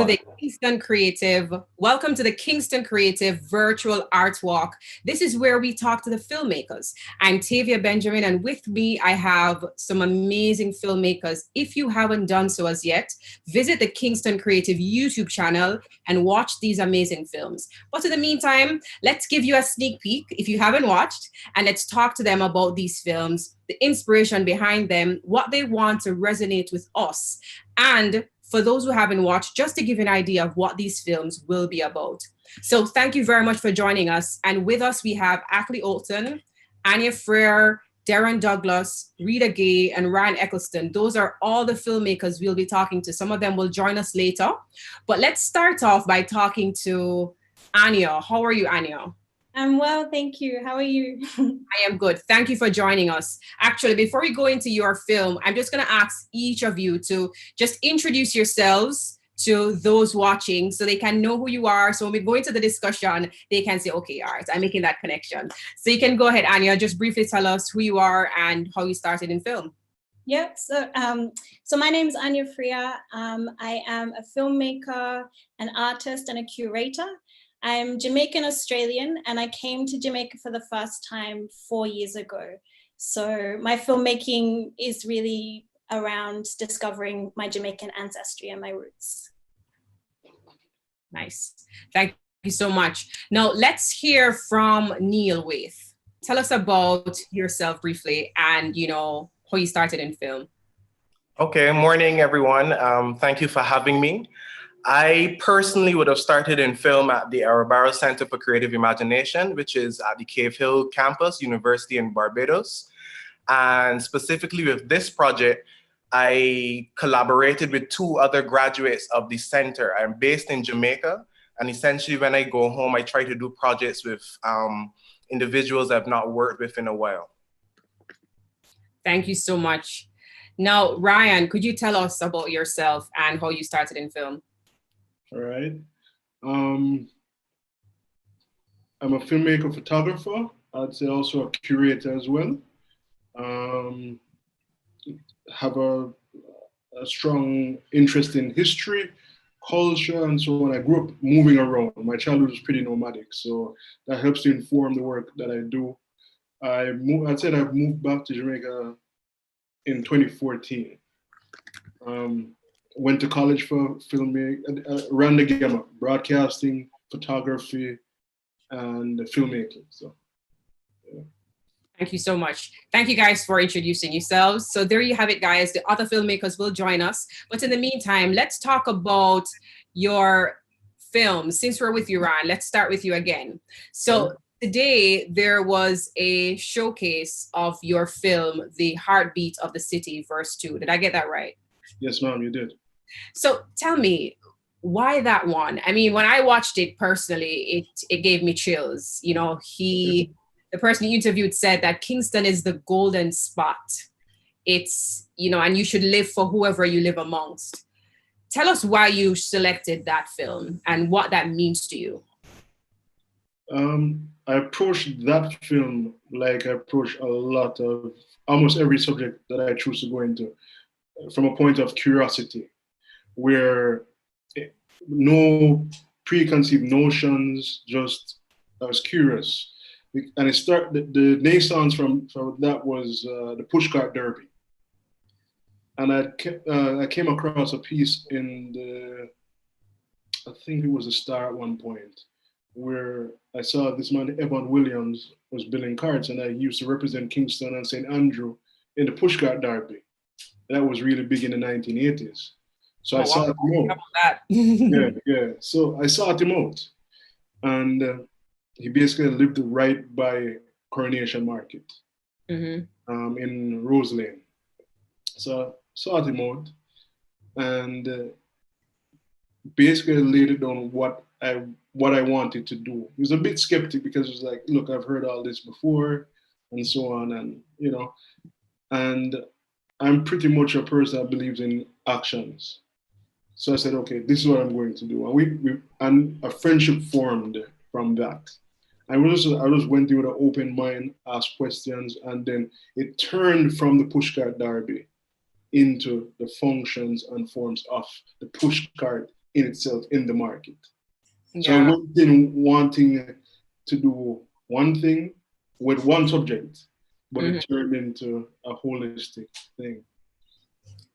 Welcome to the Kingston Creative Virtual Artwalk. This is where we talk to the filmmakers. I'm Tavia Benjamin, and with me I have some amazing filmmakers. If you haven't done so as yet, visit the Kingston Creative YouTube channel and watch these amazing films. But in the meantime, let's give you a sneak peek if you haven't watched, and let's talk to them about these films, the inspiration behind them, what they want to resonate with us, and for those who haven't watched, just to give you an idea of what these films will be about. So thank you very much for joining us. And with us, we have Eccleston, Anya Freer, Darren Douglas, Rita Gay, and Ryan Eccleston. Those are all the filmmakers we'll be talking to. Some of them will join us later. But let's start off by talking to Anya. How are you, Anya? I'm well, thank you. How are you? I am good. Thank you for joining us. Actually, before we go into your film, I'm just going to ask each of you to just introduce yourselves to those watching so they can know who you are. So when we go into the discussion, they can say, okay, all right, I'm making that connection. So you can go ahead, Anya, just briefly tell us who you are and how you started in film. Yep, so my name is Anya Freer. I am a filmmaker, an artist, and a curator. I'm Jamaican Australian, and I came to Jamaica for the first time 4 years ago. So my filmmaking is really around discovering my Jamaican ancestry and my roots. Nice. Thank you so much. Now let's hear from Neil Waith. Tell us about yourself briefly and, how you started in film. Okay, morning everyone. Thank you for having me. I personally would have started in film at the Arabaro Center for Creative Imagination, which is at the Cave Hill campus, University in Barbados. And specifically with this project, I collaborated with 2 other graduates of the center. I'm based in Jamaica, and essentially when I go home, I try to do projects with individuals I've not worked with in a while. Thank you so much. Now, Ryan, could you tell us about yourself and how you started in film? All right. I'm a filmmaker, photographer. I'd say also a curator as well. Have a strong interest in history, culture, and so on. I grew up moving around. My childhood was pretty nomadic, so that helps to inform the work that I do. I'd say I've moved back to Jamaica in 2014. Went to college for filmmaking, ran the gamut, broadcasting, photography, and filmmaking. So, yeah. Thank you so much. Thank you guys for introducing yourselves. So there you have it, guys. The other filmmakers will join us. But in the meantime, let's talk about your film. Since we're with you, Ryan, let's start with you again. So today there was a showcase of your film, The Heartbeat of the City, Verse 2. Did I get that right? Yes, ma'am, you did. So tell me, why that one? I mean, when I watched it personally, it gave me chills. The person you interviewed said that Kingston is the golden spot. It's, and you should live for whoever you live amongst. Tell us why you selected that film and what that means to you. I approached that film like I approach almost every subject that I choose to go into, from a point of curiosity, where no preconceived notions, just I was curious. And the naissance from that was the pushcart derby. And I came across a piece in I think it was a Star at one point, where I saw this man, Evan Williams, was billing cards, and I used to represent Kingston and St. Andrew in the pushcart derby. That was really big in the 1980s. So I sought him out. Yeah. So I sought him out. And he basically lived right by Coronation Market in Rose Lane. So I sought him out and basically laid it down what I wanted to do. He was a bit skeptic because he was like, look, I've heard all this before and so on. And, and I'm pretty much a person that believes in actions. So I said, okay, this is what I'm going to do. And a friendship formed from that. I just went in with an open mind, asked questions, and then it turned from the pushcart derby into the functions and forms of the pushcart in itself in the market. So I Yeah. went in wanting to do one thing with one subject, but it turned into a holistic thing.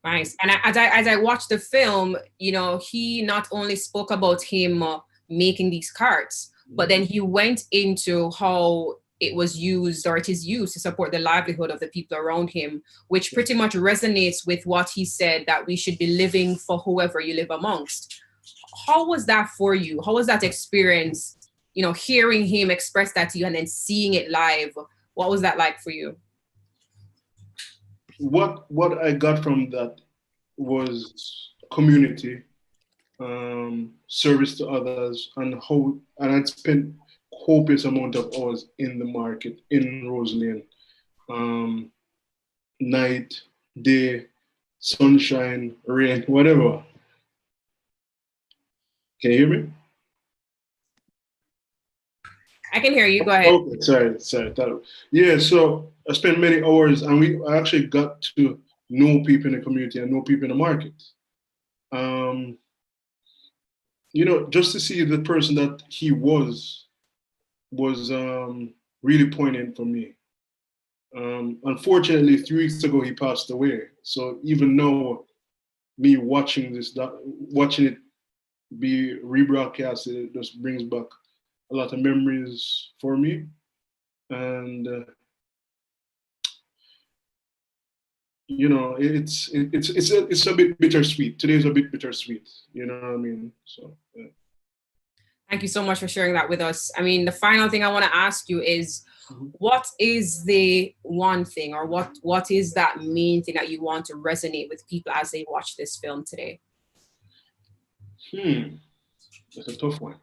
Nice. And as I watched the film, you know, he not only spoke about him making these cards, but then he went into how it was used, or it is used to support the livelihood of the people around him, which pretty much resonates with what he said, that we should be living for whoever you live amongst. How was that for you? How was that experience, you know, hearing him express that to you and then seeing it live? What was that like for you? What I got from that was community, service to others, and I'd spent copious amount of hours in the market in Rose Lane, night, day, sunshine, rain, whatever. Can you hear me? I can hear you. Go ahead. Okay, sorry. Yeah, so I spent many hours, and I actually got to know people in the community and know people in the market. You know, just to see the person that he was really poignant for me. Unfortunately, 3 weeks ago he passed away. So even now, me watching it be rebroadcasted, it just brings back a lot of memories for me. And you know, it's a bit bittersweet. Today's a bit bittersweet. You know what I mean? So. Yeah. Thank you so much for sharing that with us. I mean, the final thing I want to ask you is, what is the one thing, or what is that main thing that you want to resonate with people as they watch this film today? That's a tough one.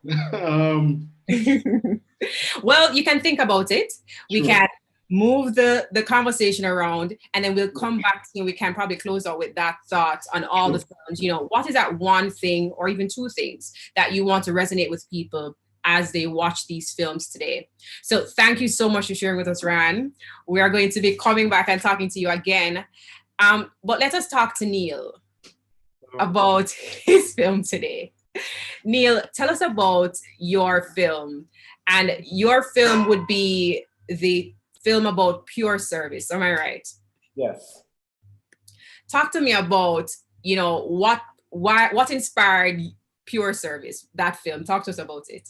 Well, you can think about it. We can move the conversation around, and then we'll come back to you. We can probably close out with that thought on all the films. You know, what is that one thing, or even two things, that you want to resonate with people as they watch these films today? So thank you so much for sharing with us, Ran. We are going to be coming back and talking to you again. But let us talk to Neil about his film today. Neil, tell us about your film. And your film would be the film about pure service. Am I right? Yes. Talk to me about, you know, what inspired Pure Service, that film. Talk to us about it.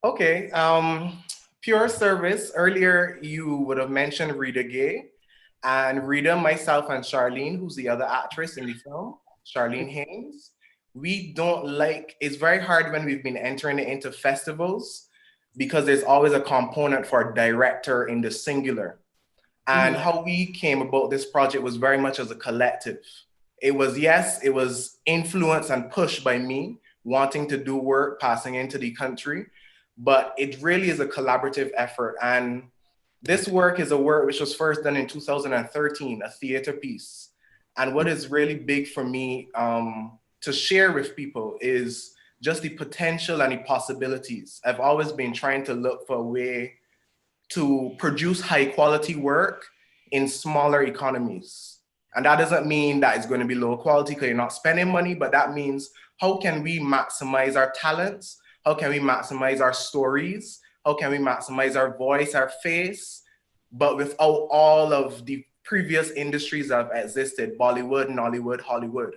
Okay. Pure Service. Earlier, you would have mentioned Rita Gay. And Rita, myself, and Charlene, who's the other actress in the film, Charlene Haynes. We don't like, it's very hard when we've been entering it into festivals, because there's always a component for director in the singular. And how we came about this project was very much as a collective. It was influenced and pushed by me wanting to do work, passing into the country, but it really is a collaborative effort. And this work is a work which was first done in 2013, a theater piece. And what is really big for me to share with people is just the potential and the possibilities. I've always been trying to look for a way to produce high quality work in smaller economies. And that doesn't mean that it's going to be low quality because you're not spending money, but that means how can we maximize our talents? How can we maximize our stories? How can we maximize our voice, our face, but without all of the previous industries that have existed, Bollywood, Nollywood, Hollywood,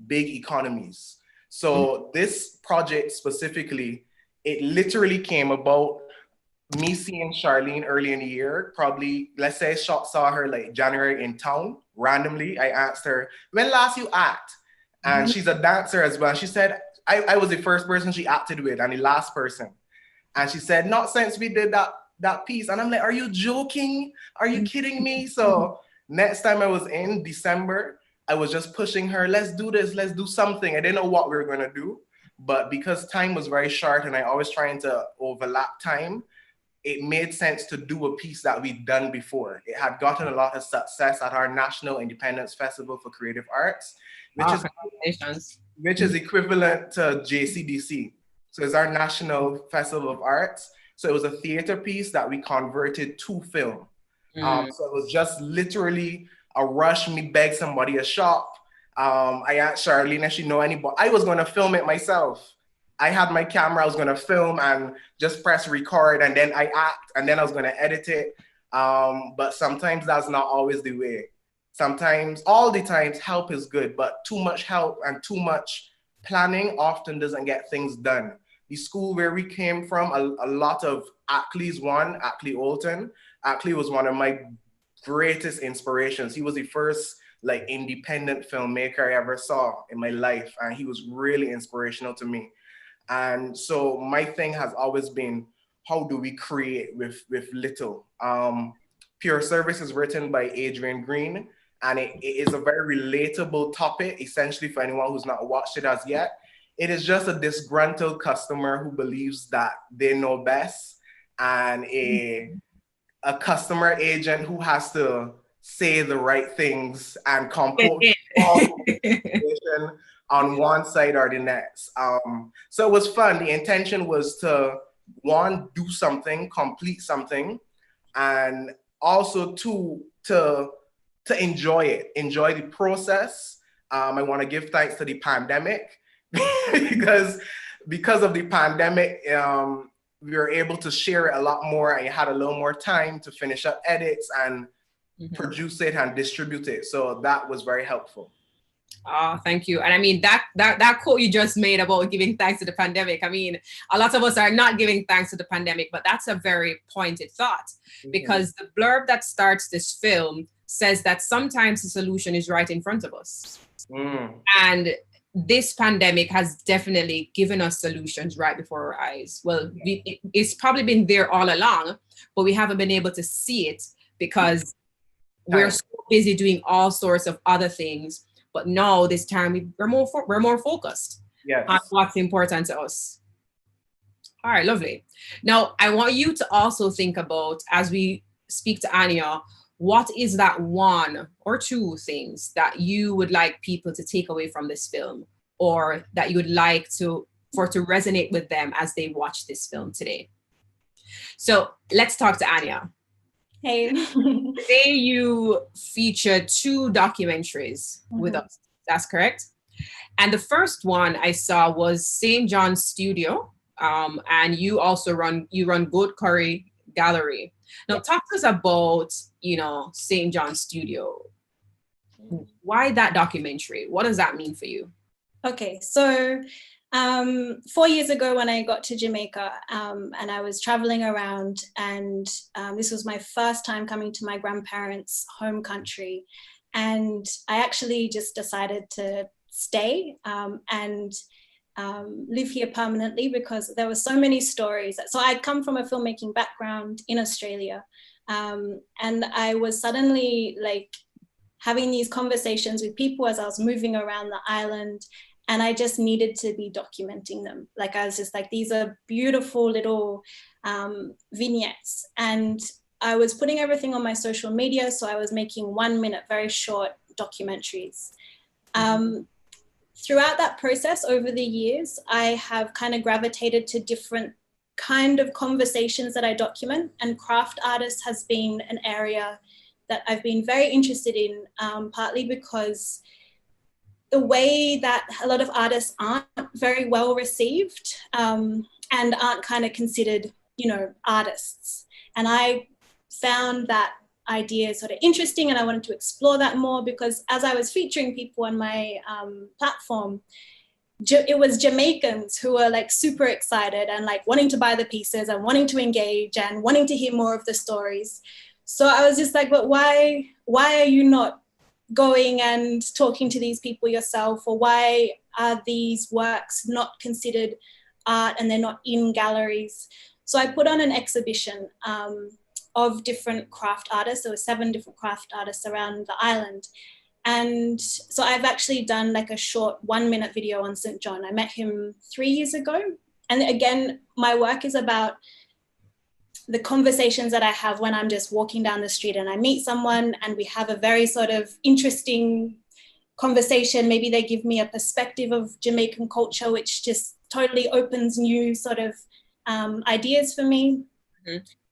big economies. So this project specifically, it literally came about me seeing Charlene early in the year, probably, let's say saw her like January in town, randomly. I asked her, when last you act? And she's a dancer as well. She said, I was the first person she acted with and the last person. And she said, not since we did that piece. And I'm like, are you joking? Are you kidding me? So next time I was in December, I was just pushing her, let's do this, let's do something. I didn't know what we were gonna do, but because time was very short and I always trying to overlap time, it made sense to do a piece that we'd done before. It had gotten a lot of success at our National Independence Festival for Creative Arts, which is equivalent to JCDC. So it's our National Festival of Arts. So it was a theater piece that we converted to film. So it was just literally a rush, me beg somebody a shop, I asked Charlene if she know anybody. I was going to film it myself. I had my camera, I was going to film and just press record, and then I act, and then I was going to edit it. But sometimes that's not always the way. Sometimes, all the times, help is good, but too much help and too much planning often doesn't get things done. The school where we came from, a lot of Ackley Olton. Ackley was one of my greatest inspirations. He was the first like independent filmmaker I ever saw in my life, and he was really inspirational to me. And so my thing has always been, how do we create with little? Pure Service is written by Adrian Green, and it is a very relatable topic, essentially, for anyone who's not watched it as yet. It is just a disgruntled customer who believes that they know best, and a customer agent who has to say the right things and compose all information on one side or the next. So it was fun. The intention was to, one, do something, complete something, and also two, to enjoy it, enjoy the process. I want to give thanks to the pandemic because of the pandemic, we were able to share it a lot more. I had a little more time to finish up edits and produce it and distribute it. So that was very helpful. Oh, thank you. And I mean, that quote you just made about giving thanks to the pandemic, I mean, a lot of us are not giving thanks to the pandemic, but that's a very pointed thought, because the blurb that starts this film says that sometimes the solution is right in front of us. And this pandemic has definitely given us solutions right before our eyes. Well, it's probably been there all along, but we haven't been able to see it because we're so busy doing all sorts of other things. But now this time we're more focused on what's important to us. All right, lovely. Now I want you to also think about, as we speak to Anya, what is that one or two things that you would like people to take away from this film, or that you would like to resonate with them as they watch this film today? So let's talk to Anya. Hey. Today you featured 2 documentaries with us. That's correct. And the first one I saw was St. John's Studio, and you also run Goat Curry Gallery. Now talk to us about, St. John's Studio. Why that documentary? What does that mean for you? Okay, so 4 years ago when I got to Jamaica, and I was traveling around, and this was my first time coming to my grandparents' home country. And I actually just decided to stay and live here permanently, because there were so many stories. So I'd come from a filmmaking background in Australia, and I was suddenly like having these conversations with people as I was moving around the island, and I just needed to be documenting them. Like I was just like, these are beautiful little vignettes, and I was putting everything on my social media. So I was making 1 minute, very short documentaries. Throughout that process over the years, I have kind of gravitated to different kind of conversations that I document, and craft artists has been an area that I've been very interested in, partly because the way that a lot of artists aren't very well received and aren't kind of considered, artists. And I found that idea sort of interesting, and I wanted to explore that more, because as I was featuring people on my platform, it was Jamaicans who were like super excited and like wanting to buy the pieces and wanting to engage and wanting to hear more of the stories. So I was just like, but why are you not going and talking to these people yourself? Or why are these works not considered art and they're not in galleries? So I put on an exhibition of different craft artists. There were 7 different craft artists around the island. And so I've actually done like a short 1 minute video on St. John. I met him 3 years ago. And again, my work is about the conversations that I have when I'm just walking down the street and I meet someone and we have a very sort of interesting conversation. Maybe they give me a perspective of Jamaican culture, which just totally opens new sort of ideas for me.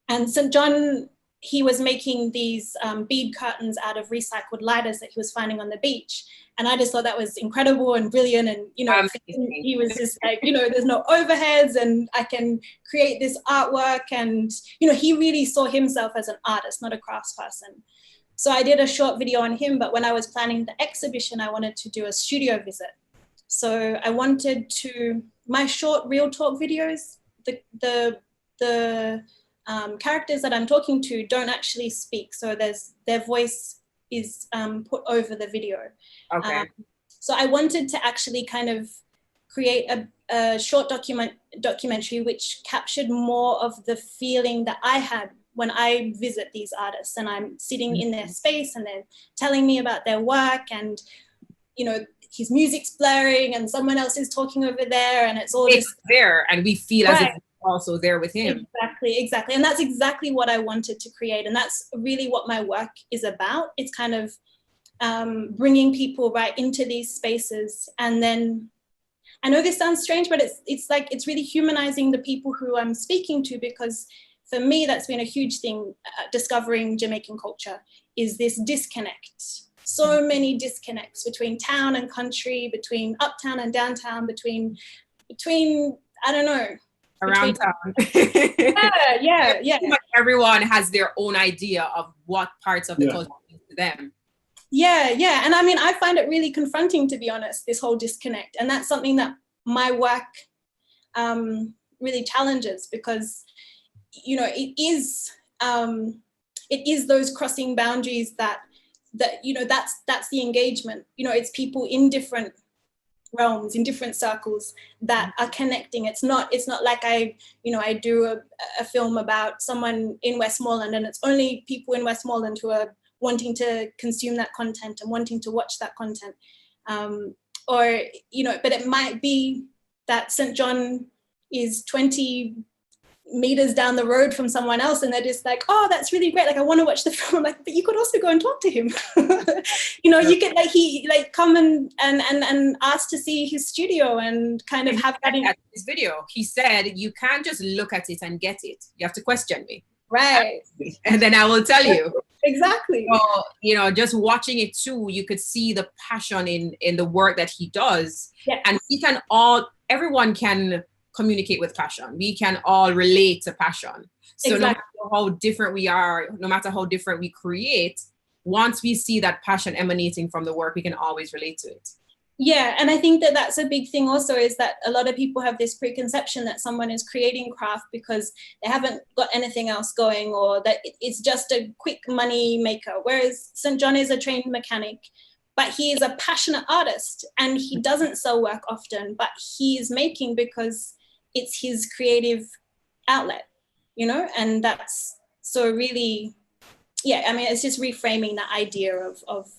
And St. John he was making these bead curtains out of recycled lighters that he was finding on the beach. And I just thought that was incredible and brilliant. And, you know, he was just like, you know, there's no overheads and I can create this artwork. And, you know, he really saw himself as an artist, not a craftsperson. So I did a short video on him, but when I was planning the exhibition, I wanted to do a studio visit. So I wanted to, my short real talk videos, the characters that I'm talking to don't actually speak. So their voice is put over the video. Okay. So I wanted to actually kind of create a short documentary which captured more of the feeling that I had when I visit these artists and I'm sitting in their space and they're telling me about their work and, you know, his music's blaring and someone else is talking over there and it's all just there and we feel as if we're also there with him. Exactly. And that's exactly what I wanted to create. And that's really what my work is about. It's kind of bringing people right into these spaces. And then I know this sounds strange, but it's like, it's really humanizing the people who I'm speaking to, because for me, that's been a huge thing, discovering Jamaican culture, is this disconnect. So many disconnects between town and country, between uptown and downtown, between I don't know. Around town. Yeah. Everyone has their own idea of what parts of the culture mean to them. Yeah. And I mean, I find it really confronting, to be honest, this whole disconnect. And that's something that my work really challenges, because, you know, it is those crossing boundaries that you know, that's the engagement. You know, it's people in different realms, in different circles that are connecting. It's not like I do a film about someone in Westmoreland and it's only people in Westmoreland who are wanting to consume that content and wanting to watch that content. Or, you know, but it might be that St. John is 20 meters down the road from someone else and they're just like, oh, that's really great, like I want to watch the film. Like, but you could also go and talk to him. You know, you could come and ask to see his studio and kind of have that in his video. He said, you can't just look at it and get it, you have to question me, right? And then I will tell you. Exactly. So, you know, just watching it too, you could see the passion in the work that he does. Yes. And everyone can communicate with passion. We can all relate to passion. So no matter how different we are, no matter how different we create, once we see that passion emanating from the work, we can always relate to it. Yeah, and I think that that's a big thing also, is that a lot of people have this preconception that someone is creating craft because they haven't got anything else going, or that it's just a quick money maker. Whereas St. John is a trained mechanic, but he is a passionate artist and he doesn't sell work often, but he is making because it's his creative outlet, you know? And that's so really, yeah, I mean, it's just reframing the idea of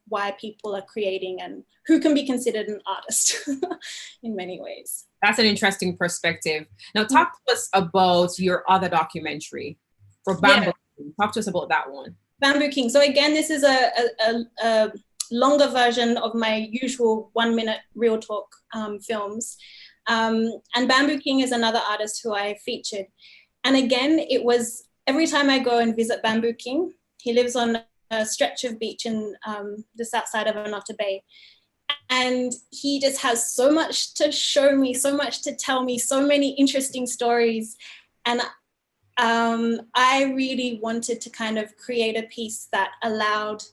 why people are creating and who can be considered an artist in many ways. That's an interesting perspective. Now talk to us about your other documentary for Bamboo King. Talk to us about that one. Bamboo King. So again, this is a longer version of my usual 1-minute real talk films. And Bamboo King is another artist who I featured. And again, it was every time I go and visit Bamboo King, he lives on a stretch of beach in the south side of Anota Bay. And he just has so much to show me, so much to tell me, so many interesting stories. And I really wanted to kind of create a piece that allowed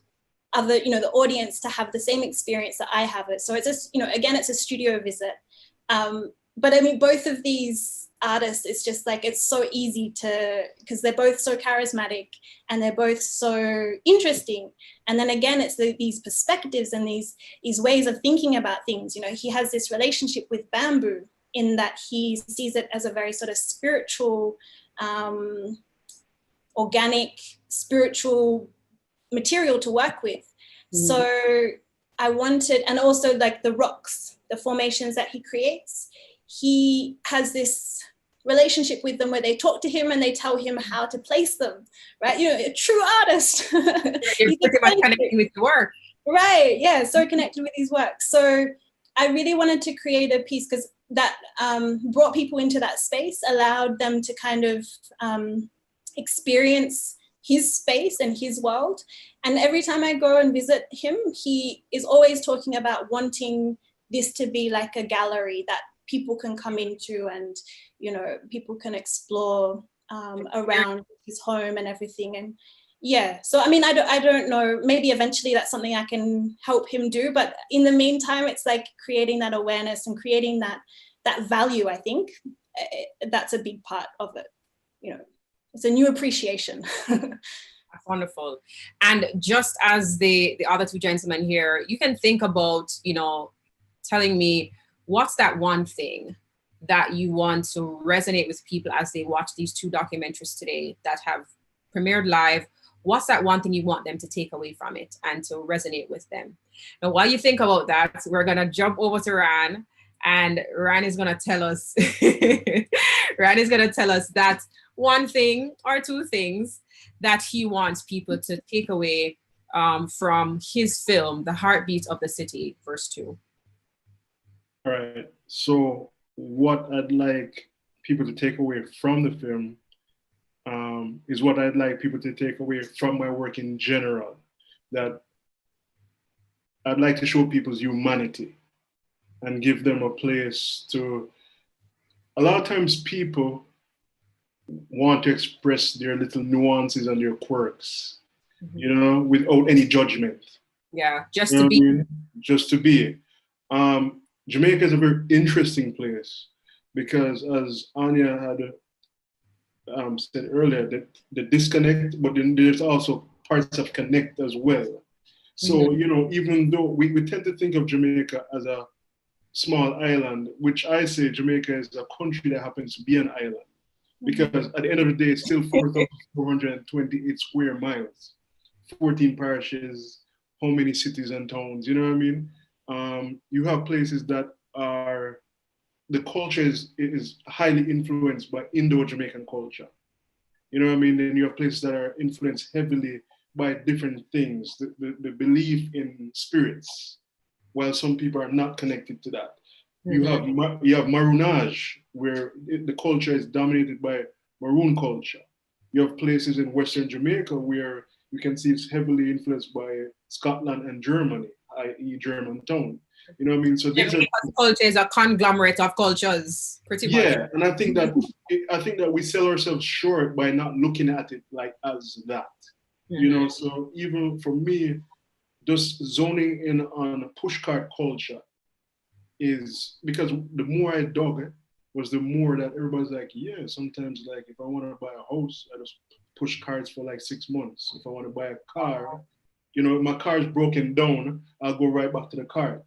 the audience to have the same experience that I have it. So it's just, again, it's a studio visit. But I mean, both of these artists, it's just like, it's so easy because they're both so charismatic and they're both so interesting. And then again, it's these perspectives and these ways of thinking about things. He has this relationship with bamboo in that he sees it as a very sort of spiritual, organic, spiritual material to work with. So I wanted, and also like the rocks, the formations that he creates, he has this relationship with them where they talk to him and they tell him how to place them, right? A true artist. You're connecting with the work. Right, yeah, so connected with his work. So I really wanted to create a piece because that brought people into that space, allowed them to kind of experience his space and his world. And every time I go and visit him, he is always talking about wanting this to be like a gallery that people can come into and, you know, people can explore around his home and everything. And yeah, so I mean, I don't know, maybe eventually that's something I can help him do, but in the meantime, it's like creating that awareness and creating that value. I think that's a big part of it, you know. It's a new appreciation. That's wonderful. And just as the other two gentlemen here, you can think about, you know, telling me what's that one thing that you want to resonate with people as they watch these two documentaries today that have premiered live. What's that one thing you want them to take away from it and to resonate with them? Now, while you think about that, we're going to jump over to Ran, and Ran is going to tell us, Ran is going to tell us that one thing or two things that he wants people to take away from his film, The Heartbeat of the City, verse 2. All right. So what I'd like people to take away from the film is what I'd like people to take away from my work in general. That I'd like to show people's humanity and give them a place to. A lot of times people want to express their little nuances and their quirks, you know, without any judgment. Yeah, just You know to be. what I mean? Just to be. Jamaica is a very interesting place because, as Anya had said earlier, that the disconnect, but then there's also parts of connect as well. So, you know, even though we tend to think of Jamaica as a small island, which I say Jamaica is a country that happens to be an island, because at the end of the day, it's still 4,428 square miles, 14 parishes, how many cities and towns, you know what I mean? You have places that are, the culture is highly influenced by Indo-Jamaican culture. You know what I mean? Then you have places that are influenced heavily by different things, the belief in spirits, while some people are not connected to that. You have Maroonage, where the culture is dominated by Maroon culture. You have places in Western Jamaica where you can see it's heavily influenced by Scotland and Germany, i.e. Germantown. You know what I mean? So these are culture is a conglomerate of cultures, pretty much. Yeah, and I think that we sell ourselves short by not looking at it like as that. You know, so even for me, just zoning in on pushcart culture is because the more I dug was the more that everybody's like, yeah, sometimes like if I want to buy a house, I just push carts for like 6 months. If I want to buy a car, you know, if my car is broken down, I'll go right back to the cart.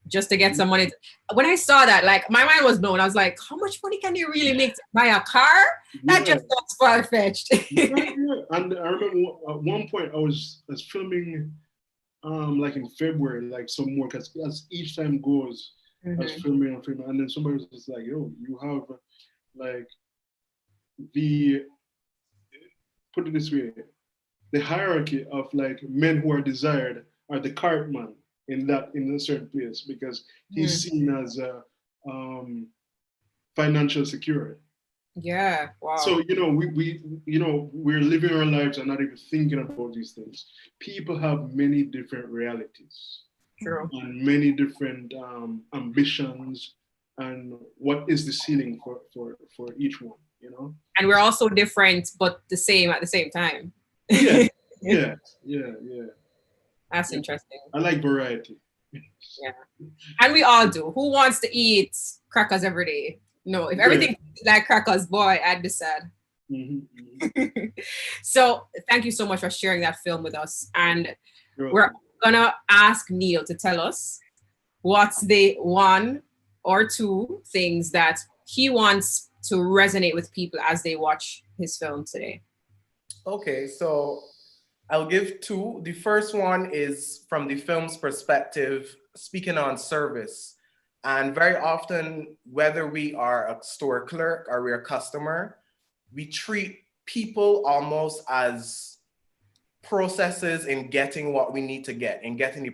Just to get some money. When I saw that, like my mind was blown. I was like, how much money can you really make to buy a car? That just looks far-fetched. And I remember at one point I was filming like in February, like some more, because as each time goes, I was filming, and then somebody was just like, yo, you have like put it this way, the hierarchy of like men who are desired are the cartman in a certain place, because he's seen as a financial security. Yeah, wow. So, you know, we're living our lives and not even thinking about these things. People have many different realities. True. And many different ambitions, and what is the ceiling for each one, you know? And we're also different, but the same at the same time. Yeah. That's interesting. I like variety. Yeah. And we all do. Who wants to eat crackers every day? No, if everything like crackers, boy, I'd be sad. So thank you so much for sharing that film with us. And we're gonna ask Neil to tell us what's the one or two things that he wants to resonate with people as they watch his film today. Okay, so I'll give two. The first one is from the film's perspective, speaking on service. And very often, whether we are a store clerk or we're a customer, we treat people almost as processes in getting what we need to get, in getting the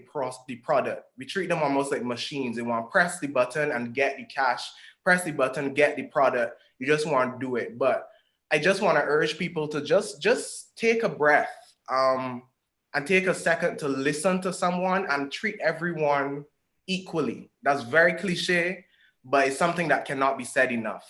product. We treat them almost like machines. They want to press the button and get the cash, press the button, get the product. You just want to do it. But I just want to urge people to just take a breath, and take a second to listen to someone and treat everyone equally. That's very cliche, but it's something that cannot be said enough.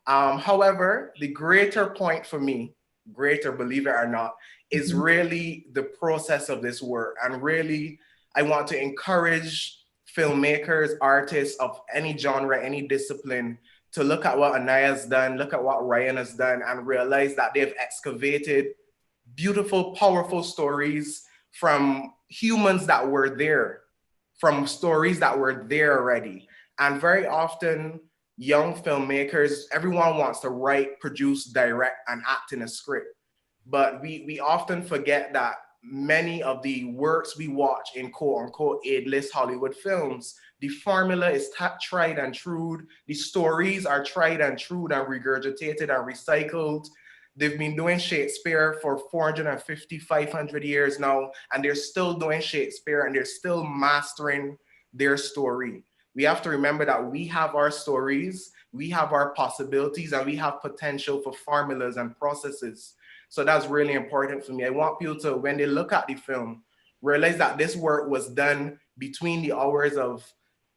However, the greater point for me, greater, believe it or not, is really the process of this work. And really, I want to encourage filmmakers, artists of any genre, any discipline, to look at what Anaya's done, look at what Ryan has done, and realize that they've excavated beautiful, powerful stories from humans that were there, from stories that were there already. And very often, young filmmakers, everyone wants to write, produce, direct, and act in a script. But we often forget that many of the works we watch in quote unquote A-list Hollywood films, the formula is tried and true. The stories are tried and true and regurgitated and recycled. They've been doing Shakespeare for 450, 500 years now, and they're still doing Shakespeare and they're still mastering their story. We have to remember that we have our stories, we have our possibilities, and we have potential for formulas and processes. So that's really important for me. I want people to, when they look at the film, realize that this work was done between the hours of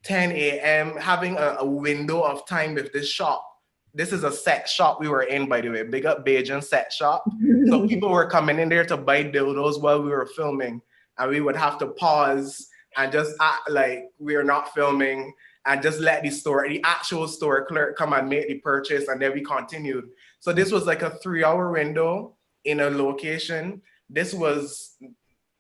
10 a.m., having a window of time with this shop. This is a set shop we were in, by the way, big up Bajan set shop. So people were coming in there to buy dildos while we were filming, and we would have to pause and just act like we are not filming and just let the actual store clerk come and make the purchase, and then we continued. So this was like a 3-hour window in a location. This was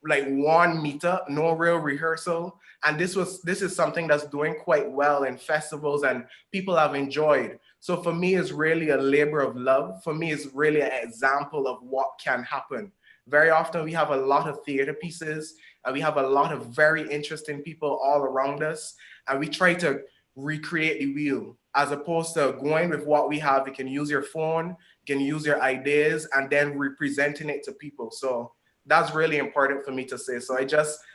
like one meetup, no real rehearsal. And this is something that's doing quite well in festivals and people have enjoyed. So for me, it's really a labor of love. For me, it's really an example of what can happen. Very often we have a lot of theater pieces and we have a lot of very interesting people all around us. And we try to recreate the wheel as opposed to going with what we have. You can use your phone, you can use your ideas and then representing it to people. So that's really important for me to say. So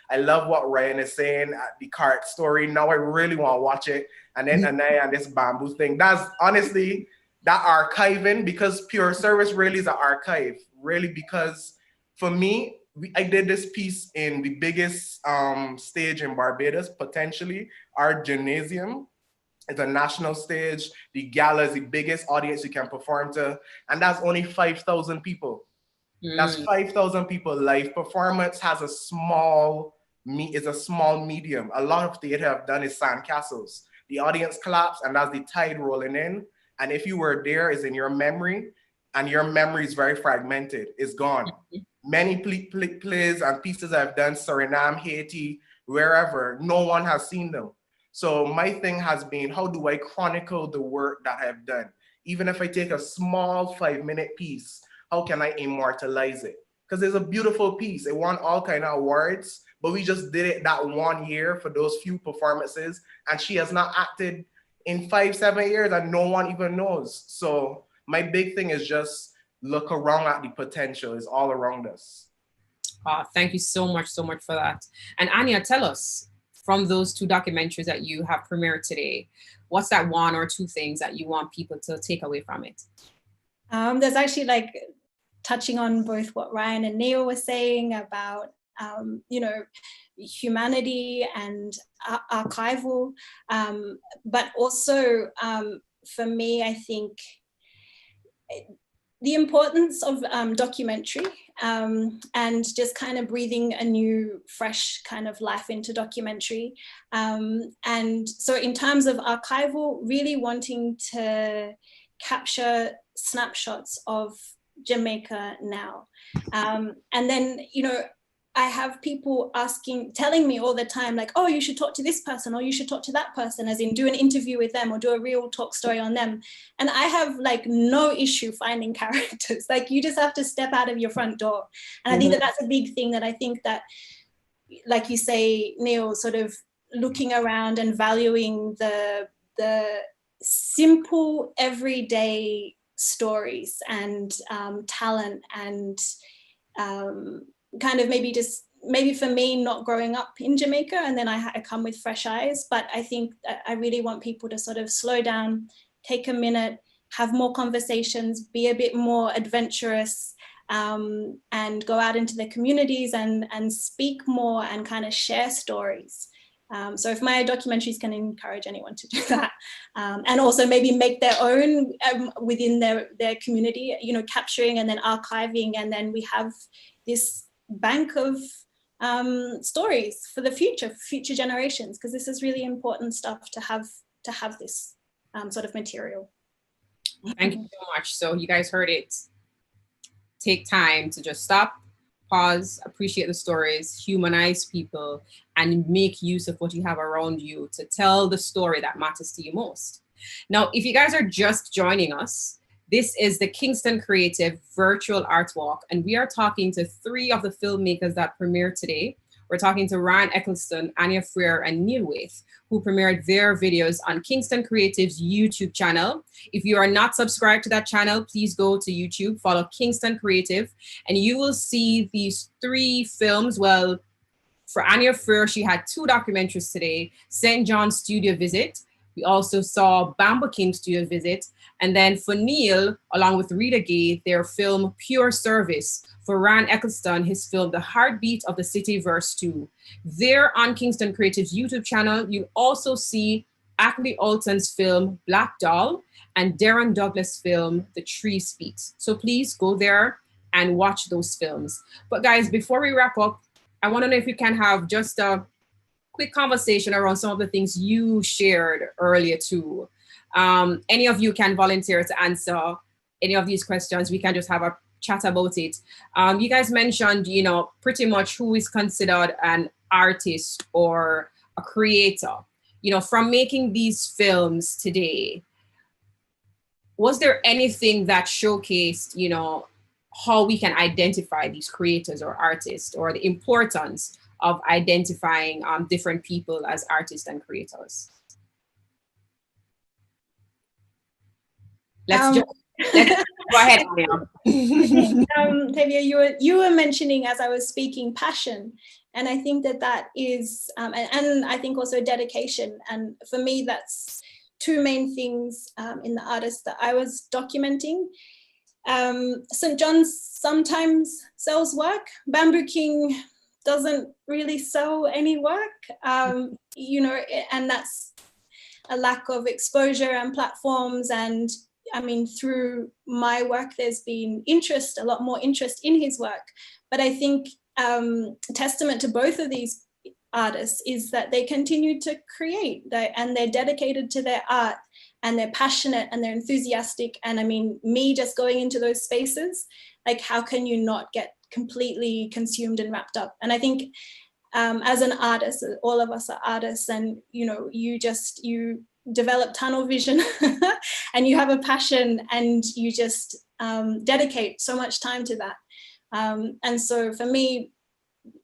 I love what Ryan is saying at the cart story. Now I really want to watch it. And then Anaya and this bamboo thing. That's honestly, that archiving, because Pure Service really is an archive. Really, because for me, I did this piece in the biggest stage in Barbados, potentially, our gymnasium. It's a national stage. The gala is the biggest audience you can perform to. And that's only 5,000 people. That's 5,000 people. Live performance has a small medium. A lot of theater I've done is sandcastles. The audience claps and that's the tide rolling in. And if you were there, it's in your memory, and your memory is very fragmented. It's gone. Many plays and pieces I've done, Suriname, Haiti, wherever, no one has seen them. So my thing has been, how do I chronicle the work that I've done? Even if I take a small 5-minute piece, how can I immortalize it? Because it's a beautiful piece. It won all kind of awards, but we just did it that 1 year for those few performances. And she has not acted in 5-7 years and no one even knows. So my big thing is just look around at the potential. It's all around us. Thank you so much for that. And Anya, tell us, from those 2 documentaries that you have premiered today, what's that 1 or 2 things that you want people to take away from it? There's actually, like, touching on both what Ryan and Neil were saying about, humanity and archival, but also for me, I think the importance of documentary and just kind of breathing a new, fresh kind of life into documentary. And so in terms of archival, really wanting to capture snapshots of Jamaica now. And then, I have people telling me all the time, like, oh, you should talk to this person, or you should talk to that person, as in do an interview with them or do a real talk story on them. And I have, like, no issue finding characters. Like, you just have to step out of your front door. And I think that that's a big thing, that I think that, like you say, Neil, sort of looking around and valuing the simple everyday stories and talent and kind of maybe for me, not growing up in Jamaica, and then I come with fresh eyes. But I think I really want people to sort of slow down, take a minute, have more conversations, be a bit more adventurous, and go out into their communities and speak more and kind of share stories. So if my documentaries can encourage anyone to do that, and also maybe make their own within their community, you know, capturing and then archiving, and then we have this bank of stories for the future generations, because this is really important stuff to have this sort of material. Thank you so much. So you guys heard it. Take time to just stop, pause, appreciate the stories, humanize people, and make use of what you have around you to tell the story that matters to you most. Now, if you guys are just joining us, this is the Kingston Creative Virtual Artwalk, and we are talking to 3 of the filmmakers that premiered today. We're talking to Ryan Eccleston, Anya Freer, and Neil Waith, who premiered their videos on Kingston Creative's YouTube channel. If you are not subscribed to that channel, please go to YouTube, follow Kingston Creative, and you will see these 3 films. Well, for Anya Freer, she had 2 documentaries today, St. John's Studio Visit. We also saw Bamboo King Studio Visit. And then for Neil, along with Rita Gay, their film Pure Service. For Ryan Eccleston, his film The Heartbeat of the City Verse 2. There on Kingston Creative's YouTube channel, you'll also see Ackley Alton's film Black Doll and Darren Douglas' film The Tree Speaks. So please go there and watch those films. But guys, before we wrap up, I want to know if you can have just a quick conversation around some of the things you shared earlier too. Any of you can volunteer to answer any of these questions. We can just have a chat about it. You guys mentioned, you know, pretty much who is considered an artist or a creator. You know, from making these films today, was there anything that showcased, you know, how we can identify these creators or artists, or the importance of identifying different people as artists and creators? Let's go ahead, Anya. Tavia, you were mentioning as I was speaking passion, and I think that is, and I think also dedication. And for me, that's 2 main things in the artists that I was documenting. St. John's sometimes sells work. Bamboo King doesn't really sell any work, you know, and that's a lack of exposure and platforms. And I mean, through my work, there's been a lot more interest in his work. But I think testament to both of these artists is that they continue to create, and they're dedicated to their art, and they're passionate and they're enthusiastic. And I mean, me just going into those spaces, like, how can you not get completely consumed and wrapped up? And I think as an artist, all of us are artists, and, you know, you develop tunnel vision and you have a passion, and you just dedicate so much time to that. And so for me,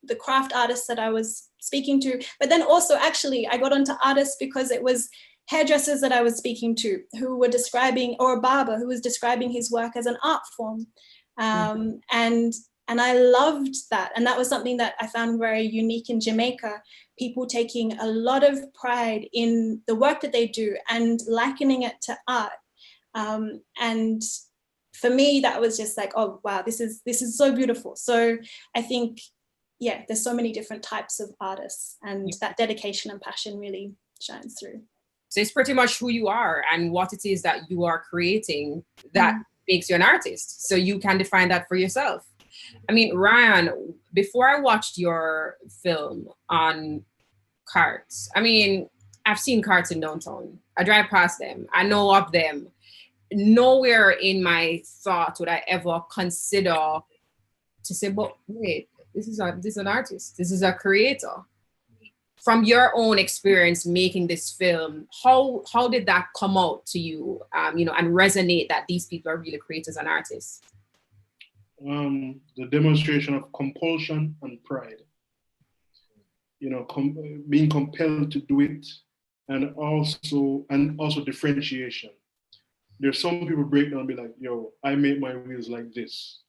the craft artists that I was speaking to, but then also actually I got onto artists because it was hairdressers that I was speaking to who were describing, or a barber who was describing his work as an art form. And I loved that. And that was something that I found very unique in Jamaica, people taking a lot of pride in the work that they do and likening it to art. And for me, that was just like, oh, wow, this is so beautiful. So I think, yeah, there's so many different types of artists, and that dedication and passion really shines through. So it's pretty much who you are and what it is that you are creating that makes you an artist. So you can define that for yourself. I mean, Ryan, before I watched your film on carts, I mean, I've seen carts in downtown. I drive past them. I know of them. Nowhere in my thought would I ever consider to say, but wait, this is an artist. This is a creator. From your own experience making this film, how did that come out to you, you know, and resonate that these people are really creators and artists? The demonstration of compulsion and pride, you know, being compelled to do it, and also differentiation. There's some people break down and be like, yo, I made my wheels like this.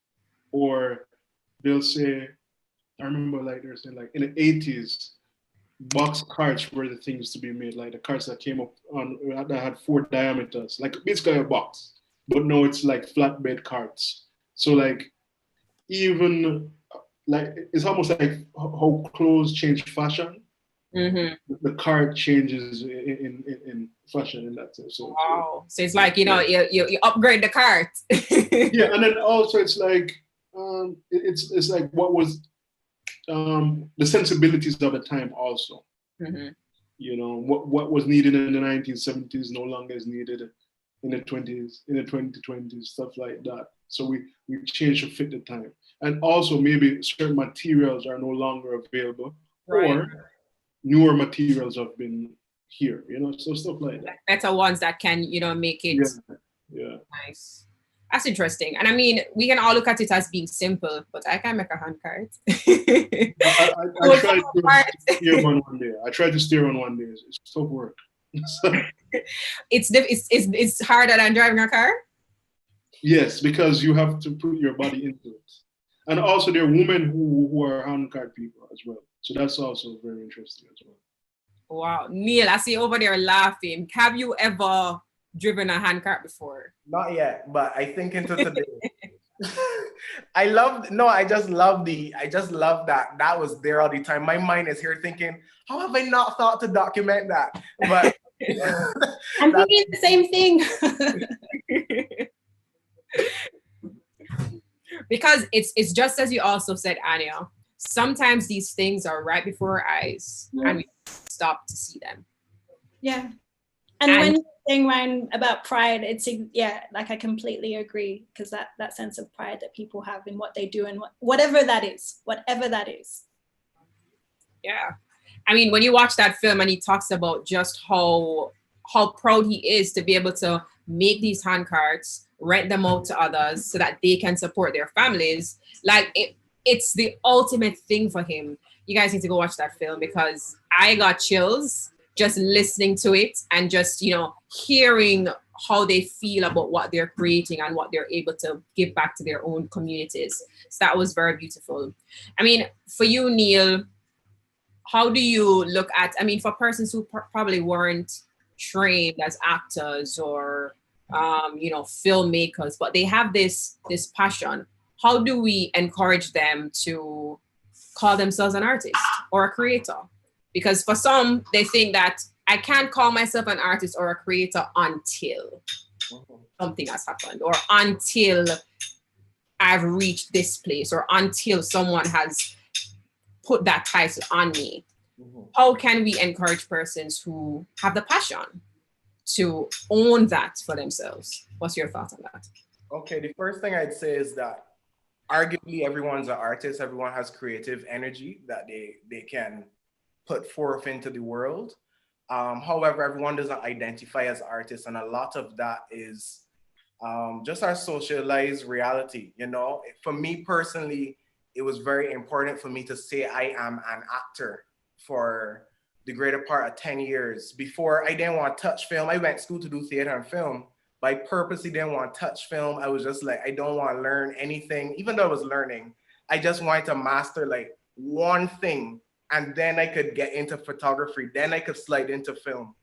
Or they'll say, I remember like they're saying like in the 80s, box carts were the things to be made, like the carts that came up on that had 4 diameters, like basically a box. but now it's like flatbed carts. So like even like it's almost like how clothes change fashion. Mm-hmm. The cart changes in fashion in that sense. So, Wow. So it's like, you upgrade the cart. yeah, and then also it's like it's like what was the sensibilities of the time also. Mm-hmm. You know, what was needed in the 1970s no longer is needed in the 20s, in the 2020s, stuff like that. So we change to fit the time. And also maybe certain materials are no longer available, Right. or newer materials have been here, so stuff like that. Better ones that can, make it Yeah. nice. That's interesting. And I mean, we can all look at it as being simple, but I can make a hand cart. I tried to steer one day. I tried to steer one day. It's tough work. It's harder than driving a car? Yes, because you have to put your body into it. And also there are women who are handcart people as well. So that's also very interesting as well. Wow. Neil, I see over there laughing. Have you ever driven a handcart before? Not yet, but I think into today. I just love that was there all the time. My mind is here thinking, how have I not thought to document that? But I'm thinking the same thing. Because it's just as you also said, Anya, sometimes these things are right before our eyes and we stop to see them. Yeah. And when you're saying, Ryan, about pride, it's, like I completely agree, because that sense of pride that people have in what they do and whatever that is. Yeah. I mean, when you watch that film and he talks about just how proud he is to be able to make these handcarts, rent them out to others so that they can support their families, like it's the ultimate thing for him. You guys need to go watch that film, because I got chills just listening to it and just, hearing how they feel about what they're creating and what they're able to give back to their own communities. So that was very beautiful. I mean, for you, Neil, how do you look at, for persons who probably weren't trained as actors or, filmmakers, but they have this passion, how do we encourage them to call themselves an artist or a creator? Because for some, they think that I can't call myself an artist or a creator until something has happened, or until I've reached this place, or until someone has put that title on me. How can we encourage persons who have the passion to own that for themselves? What's your thoughts on that? Okay, the first thing I'd say is that arguably everyone's an artist. Everyone has creative energy that they can put forth into the world. However, everyone doesn't identify as artists, and a lot of that is just our socialized reality. For me personally, it was very important for me to say I am an actor for the greater part of 10 years. Before, I didn't want to touch film. I went to school to do theater and film, but I purposely didn't want to touch film. I was just like, I don't want to learn anything. Even though I was learning, I just wanted to master like one thing, and then I could get into photography. Then I could slide into film.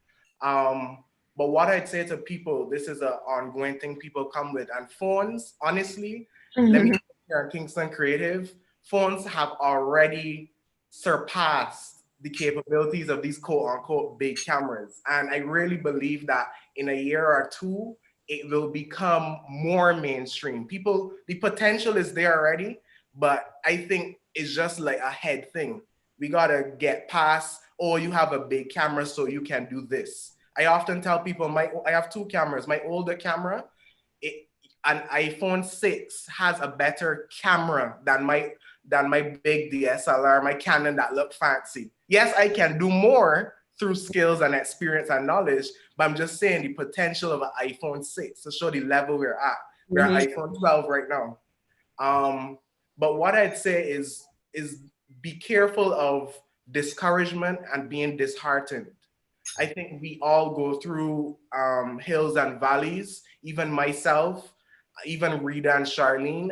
But what I'd say to people, this is an ongoing thing people come with. And phones, honestly, let me here in Kingston Creative, phones have already surpassed the capabilities of these quote unquote big cameras. And I really believe that in a year or two, it will become more mainstream. People, the potential is there already, but I think it's just like a head thing. We gotta get past, oh, you have a big camera, so you can do this. I often tell people, I have two cameras. My older camera, an iPhone 6 has a better camera than my big DSLR, my Canon that look fancy. Yes, I can do more through skills and experience and knowledge, but I'm just saying the potential of an iPhone 6 to show the level we're at. We're at iPhone 12 right now. But what I'd say is be careful of discouragement and being disheartened. I think we all go through hills and valleys, even myself, even Rita and Charlene.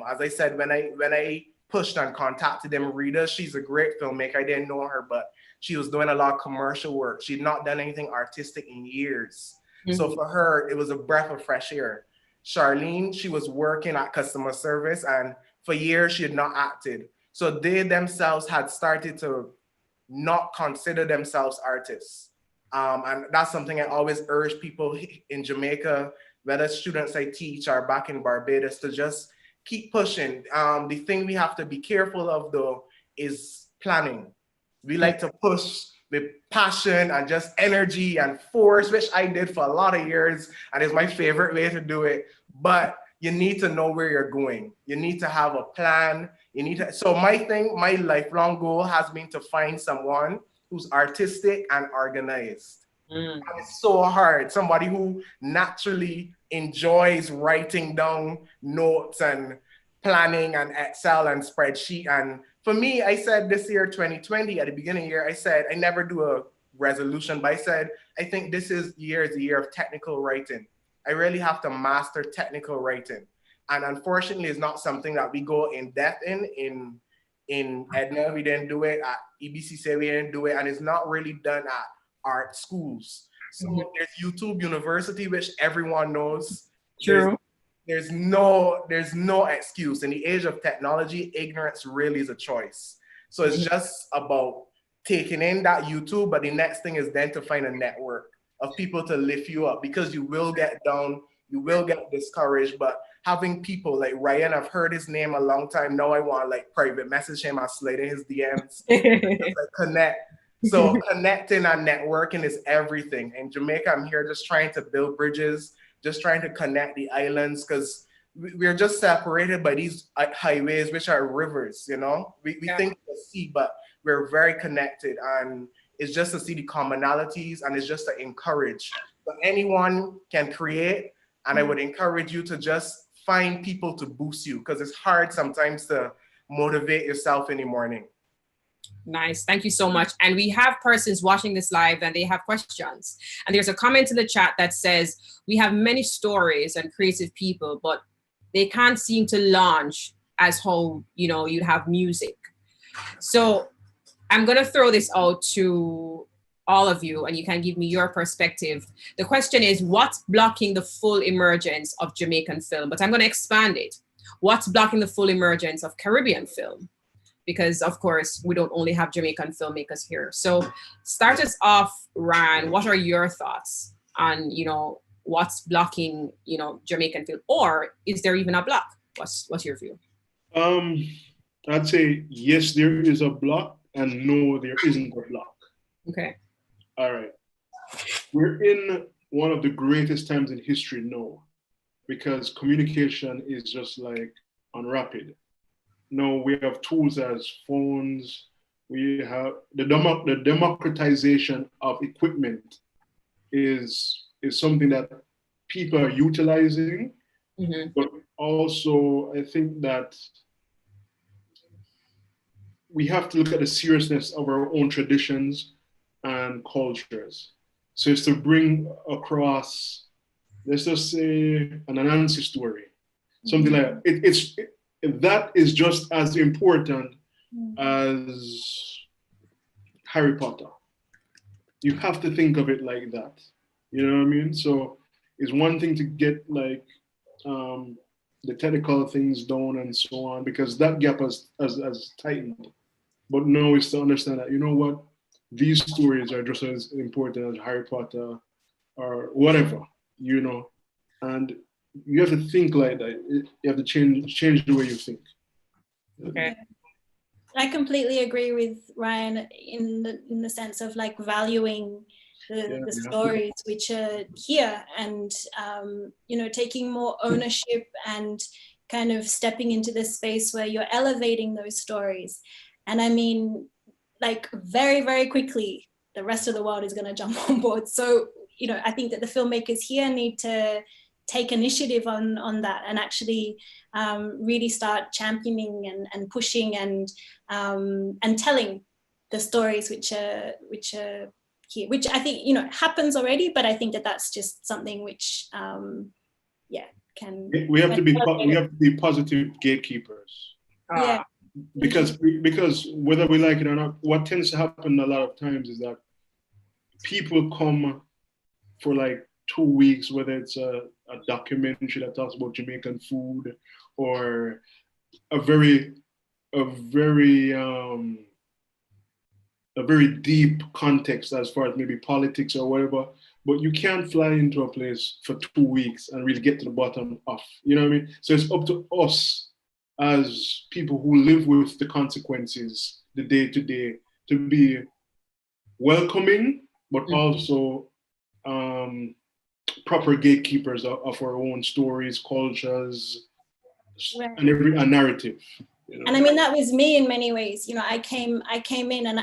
As I said, when I pushed and contacted them, Rita, she's a great filmmaker. I didn't know her, but she was doing a lot of commercial work. She'd not done anything artistic in years. So for her, it was a breath of fresh air. Charlene, she was working at customer service, and for years she had not acted. So they themselves had started to not consider themselves artists. And that's something I always urge people in Jamaica, whether students I teach or back in Barbados, to just keep pushing. The thing we have to be careful of though is planning. We like to push with passion and just energy and force, which I did for a lot of years, and it's my favorite way to do it. But you need to know where you're going. You need to have a plan. You need to, so my lifelong goal has been to find someone who's artistic and organized. And it's so hard. Somebody who naturally enjoys writing down notes and planning and Excel and spreadsheet. And for me, I said this year, 2020, at the beginning of the year, I said, I never do a resolution, but I said, I think this year is the year of technical writing. I really have to master technical writing. And unfortunately, it's not something that we go in depth in Edna. We didn't do it at EBCC, we didn't do it. And it's not really done at art schools. So there's YouTube University, which everyone knows. True. There's no excuse. In the age of technology, ignorance really is a choice. So it's just about taking in that YouTube, but the next thing is then to find a network of people to lift you up, because you will get down, you will get discouraged, but having people like Ryan, I've heard his name a long time. Now I want to like private message him, I slide in his DMs, like, connect. So connecting and networking is everything. In Jamaica, I'm here just trying to build bridges, just trying to connect the islands, because we're just separated by these highways, which are rivers, you know? We think the sea, but we're very connected, and it's just to see the commonalities, and it's just to encourage. So anyone can create, and I would encourage you to just find people to boost you, because it's hard sometimes to motivate yourself in the morning. Nice. Thank you so much. And we have persons watching this live and they have questions. And there's a comment in the chat that says, we have many stories and creative people, but they can't seem to launch as how, you know, you'd have music. So I'm going to throw this out to all of you and you can give me your perspective. The question is, what's blocking the full emergence of Jamaican film? But I'm going to expand it. What's blocking the full emergence of Caribbean film? Because of course, we don't only have Jamaican filmmakers here. So start us off, Ryan, what are your thoughts on, you know, what's blocking, you know, Jamaican film, or is there even a block? What's your view? I'd say yes, there is a block, and no, there isn't a block. Okay. All right. We're in one of the greatest times in history now, because communication is just like on rapid. Now we have tools as phones. We have the democratization of equipment is something that people are utilizing. But also I think that we have to look at the seriousness of our own traditions and cultures. So it's to bring across, let's just say, an Anansi story, something like that. That is just as important as Harry Potter. You have to think of it like that. You know what I mean? So it's one thing to get like the technical things down and so on, because that gap has tightened. But no, it's to understand that, you know what, these stories are just as important as Harry Potter or whatever, you know, and you have to think like that. You have to change the way you think. Okay. I completely agree with Ryan in the sense of like valuing the stories which are here, and you know, taking more ownership and kind of stepping into this space where you're elevating those stories. And I mean, like very, very quickly, the rest of the world is going to jump on board. So, you know, I think that the filmmakers here need to take initiative on that and actually really start championing and pushing and telling the stories which are here, which I think, you know, happens already, but I think that that's just something which can. We have to be positive gatekeepers. Yeah. Because whether we like it or not, what tends to happen a lot of times is that people come for like 2 weeks, whether it's a a documentary that talks about Jamaican food, or a very a very a very deep context as far as maybe politics or whatever. But you can't fly into a place for 2 weeks and really get to the bottom of, you know what I mean? So it's up to us as people who live with the consequences, the day to day, to be welcoming, but also proper gatekeepers of our own stories, cultures, Right. and a narrative. You know? And I mean, that was me in many ways. You know, I came in, and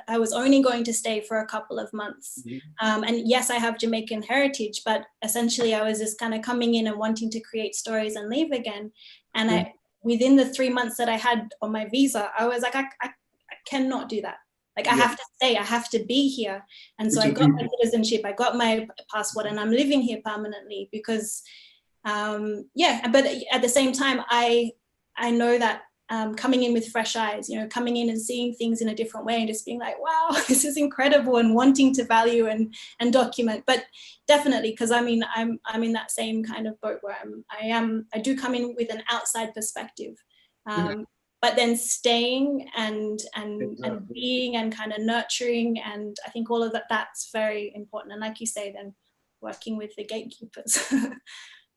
I was only going to stay for a couple of months. And yes, I have Jamaican heritage, but essentially I was just kind of coming in and wanting to create stories and leave again. And within the 3 months that I had on my visa, I was like, I cannot do that. Like, I have to stay, I have to be here. And so I got my citizenship, I got my passport, and I'm living here permanently because, but at the same time, I know that coming in with fresh eyes, you know, coming in and seeing things in a different way and just being like, wow, this is incredible, and wanting to value and document. But definitely, because I mean, I'm in that same kind of boat where I do come in with an outside perspective. But then staying and being and kind of nurturing, and I think all of that's very important. And like you say, then working with the gatekeepers.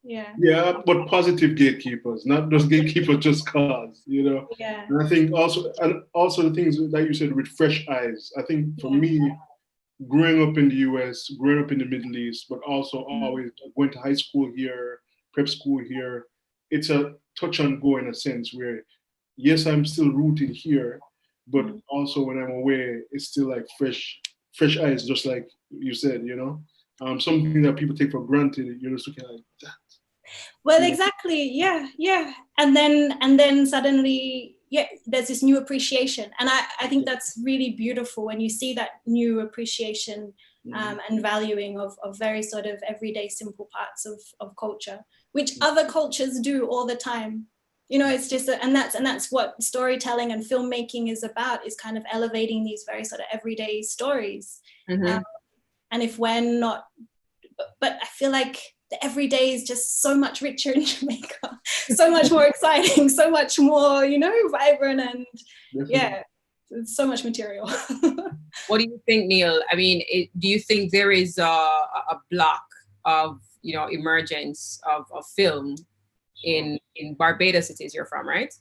Yeah, but positive gatekeepers, not those gatekeepers just cause, you know. Yeah. And I think also the things that you said with fresh eyes. I think for me, growing up in the US, growing up in the Middle East, but also always going to high school here, prep school here, it's a touch and go in a sense where, yes, I'm still rooted here, but also when I'm away, it's still like fresh eyes, just like you said, you know. Something that people take for granted, you're just looking like that. Well, exactly, yeah. And then suddenly, there's this new appreciation. And I think that's really beautiful when you see that new appreciation and valuing of very sort of everyday simple parts of culture, which other cultures do all the time. You know, it's just, and that's what storytelling and filmmaking is about, is kind of elevating these very sort of everyday stories. And if we're not, but I feel like the everyday is just so much richer in Jamaica, so much more exciting, so much more, you know, vibrant, and it's so much material. What do you think, Neil? I mean, do you think there is a block of, you know, emergence of film in Barbados? It is you're from, right?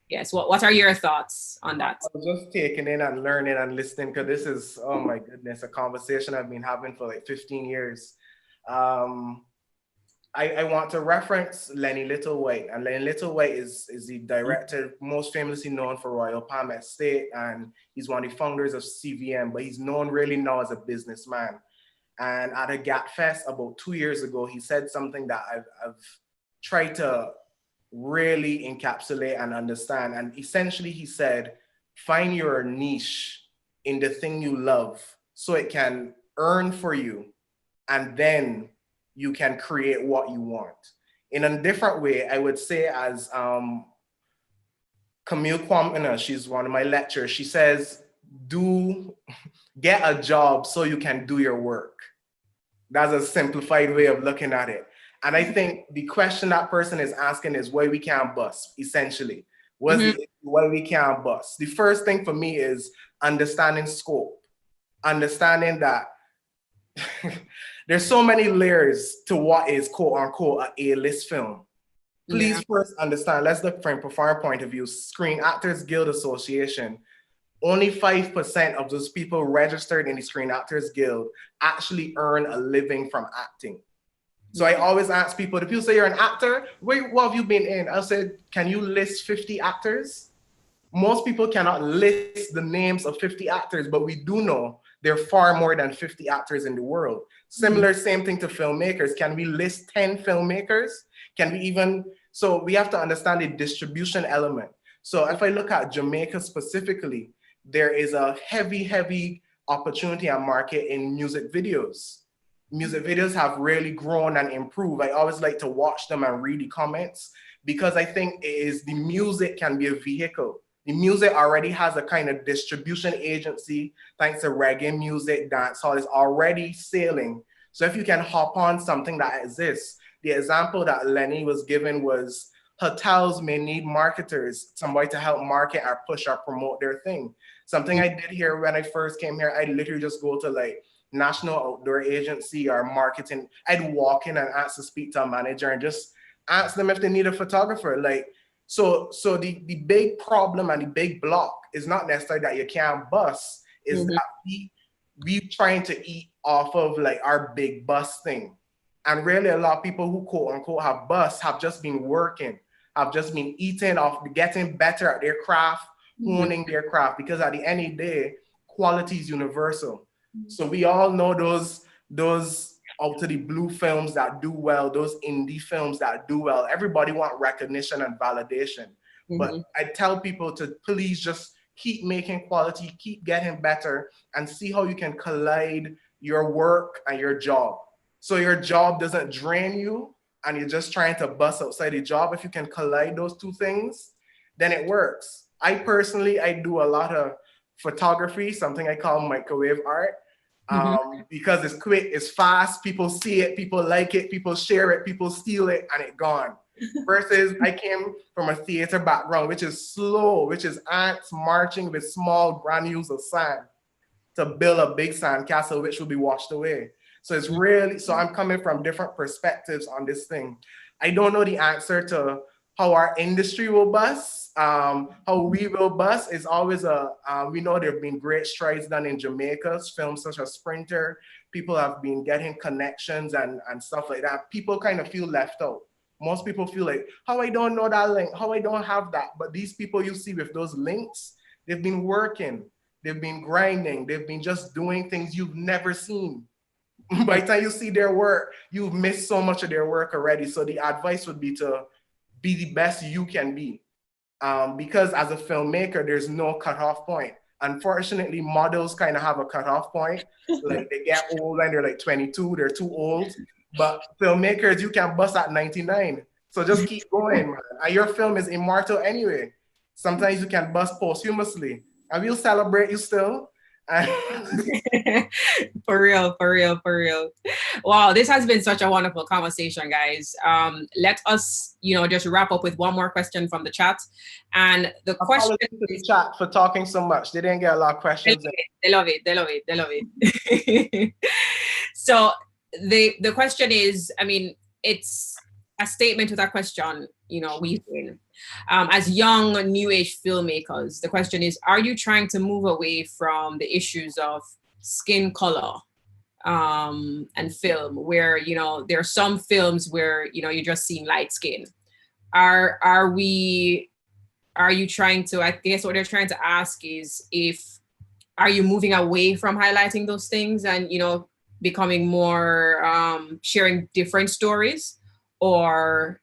Yes. What are your thoughts on that? I was just taking in and learning and listening, because this is, oh my goodness, a conversation I've been having for like 15 years. I want to reference Lenny Littlewhite, and Lenny Littlewhite is the director most famously known for Royal Palm Estate, and he's one of the founders of CVM, but he's known really now as a businessman. And at a Gap Fest about 2 years ago, he said something that I've tried to really encapsulate and understand. And essentially he said, find your niche in the thing you love so it can earn for you, and then you can create what you want. In a different way, I would say, as Camille Kwamina, she's one of my lecturers, she says, get a job so you can do your work. That's a simplified way of looking at it. And I think the question that person is asking is why we can't bust, essentially. Why we can't bust? The first thing for me is understanding scope, understanding that there's so many layers to what is quote unquote a A-list film. Please first understand, let's look from a performer point of view, Screen Actors Guild Association. Only 5% of those people registered in the Screen Actors Guild actually earn a living from acting. So I always ask people, if people say you're an actor, what have you been in? I said, can you list 50 actors? Most people cannot list the names of 50 actors, but we do know there are far more than 50 actors in the world. Similar, same thing to filmmakers. Can we list 10 filmmakers? Can we even, so we have to understand the distribution element. So if I look at Jamaica specifically, there is a heavy opportunity and market in music videos. Music videos have really grown and improved. I always like to watch them and read the comments, because I think the music can be a vehicle. The music already has a kind of distribution agency, thanks to reggae music, dancehall is already sailing. So if you can hop on something that exists, the example that Lenny was given was hotels may need marketers, somebody to help market or push or promote their thing. Something I did here when I first came here, I literally just go to like National Outdoor Agency or marketing. I'd walk in and ask to speak to a manager and just ask them if they need a photographer. Like, so the big problem and the big block is not necessarily that you can't bus, is that we trying to eat off of like our big bus thing. And really a lot of people who quote unquote have bus have just been working, have just been eating off, getting better at their craft, honing their craft, because at the end of the day, quality is universal. So we all know those out of the blue films that do well, those indie films that do well. Everybody want recognition and validation. But I tell people to please just keep making quality, keep getting better, and see how you can collide your work and your job. So your job doesn't drain you and you're just trying to bust outside the job. If you can collide those two things, then it works. I personally do a lot of photography, something I call microwave art, because it's quick, it's fast, people see it, people like it, people share it, people steal it, and it's gone. Versus I came from a theater background, which is slow, which is ants marching with small granules of sand to build a big sand castle, which will be washed away. So it's really, so I'm coming from different perspectives on this thing. I don't know the answer to how our industry will bust, how we will bust. Is always we know there have been great strides done in Jamaica, films such as Sprinter. People have been getting connections and stuff like that. People kind of feel left out. Most people feel like, how I don't know that link, how I don't have that. But these people you see with those links, they've been working, they've been grinding, they've been just doing things you've never seen. By the time you see their work, you've missed so much of their work already. So the advice would be to be the best you can be. Because as a filmmaker, there's no cutoff point. Unfortunately, models kind of have a cutoff point. Like they get old and they're like 22, they're too old. But filmmakers, you can bust at 99. So just keep going, man. And your film is immortal anyway. Sometimes you can bust posthumously. And we'll celebrate you still. For real, for real, for real. Wow, this has been such a wonderful conversation, guys. Let us, just wrap up with one more question from the chat. And the question to the chat for talking so much. They didn't get a lot of questions. They love it. They love it. They love it. So the question is, it's a statement with a question, we win. As young new age filmmakers, the question is, are you trying to move away from the issues of skin color and film, where there are some films where you're just seeing light skin? Are you trying to, I guess what they're trying to ask is, are you moving away from highlighting those things and becoming more sharing different stories, or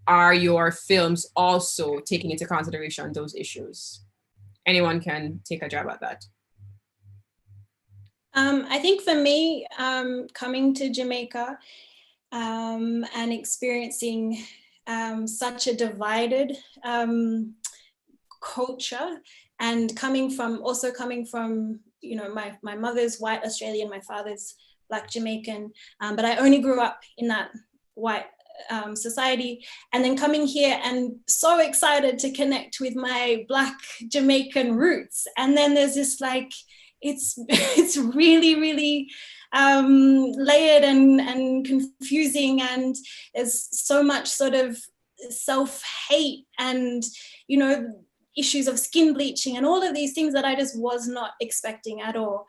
are your films also taking into consideration those issues? Anyone can take a jab at that. I think for me, coming to Jamaica and experiencing such a divided culture, and coming from my mother's white Australian, my father's Black Jamaican, but I only grew up in that white society, and then coming here and so excited to connect with my Black Jamaican roots. And then there's this it's really, really layered and confusing, and there's so much sort of self-hate and issues of skin bleaching and all of these things that I just was not expecting at all.